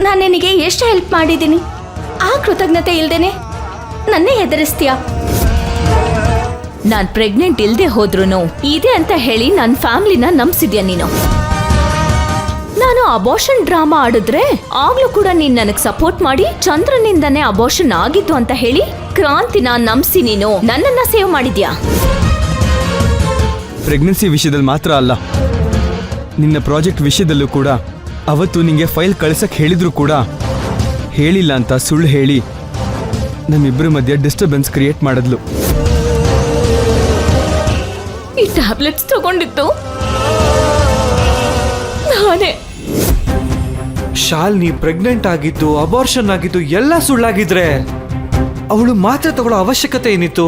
ನಾನು ನಿನಗೆ ಎಷ್ಟು ಹೆಲ್ಪ್ ಮಾಡಿದ್ದೀನಿ. ಆ ಕೃತಜ್ಞತೆ ಇಲ್ದೇನೆ ನನ್ನೇ ಹೆದರಿಸ್ತೀಯ. ನಾನ್ ಪ್ರೆಗ್ನೆಂಟ್ ಇಲ್ದೆ ಹೋದ್ರುನು ಇದೆ ಅಂತ ಹೇಳಿ ನನ್ನ ಫ್ಯಾಮಿಲಿನ ನಂಬಿಸಿದ್ಯಾ ನೀನು. ನಾನು ಅಬೋಷನ್ ಡ್ರಾಮಾ ಆಡಿದ್ರೆ ಆಗ್ಲೂ ಕೂಡ ನೀನ್ ನನಗ್ ಸಪೋರ್ಟ್ ಮಾಡಿ ಚಂದ್ರನಿಂದನೇ ಅಬೋಷನ್ ಆಗಿತ್ತು ಅಂತ ಹೇಳಿ ಕ್ರಾಂತಿನ ನಂಬಿಸಿ ನೀನು ನನ್ನನ್ನ ಸೇವ್ ಮಾಡಿದ್ಯಾ. ಪ್ರೆಗ್ನೆನ್ಸಿ ವಿಷಯದಲ್ಲಿ ಮಾತ್ರ ಅಲ್ಲ, ನಿನ್ನ ಪ್ರಾಜೆಕ್ಟ್ ವಿಷಯದಲ್ಲೂ ಕೂಡ ಅವತ್ತು ನಿಂಗೆ ಫೈಲ್ ಕಳ್ಸಕ್ ಹೇಳಿದ್ರು ಕೂಡ ಹೇಳಿಲ್ಲ ಅಂತ ಸುಳ್ಳು ಹೇಳಿ ನಮ್ಮಿಬ್ಬರ ಮಧ್ಯೆ ಡಿಸ್ಟರ್ಬೆನ್ಸ್ ಕ್ರಿಯೇಟ್ ಮಾಡಿದ್ಲು. ಈ ಟ್ಯಾಬ್ಲೆಟ್ಸ್ ತಗೊಂಡಿತ್ತು ನಾನೇ. ಶಾಲಿನಿ ಪ್ರೆಗ್ನೆಂಟ್ ಆಗಿದ್ದು, ಅಬಾರ್ಷನ್ ಆಗಿದ್ದು ಎಲ್ಲ ಸುಳ್ಳಾಗಿದ್ರೆ ಅವಳು ಮಾತ್ರೆ ತಗೊಳ್ಳೋ ಅವಶ್ಯಕತೆ ಏನಿತ್ತು?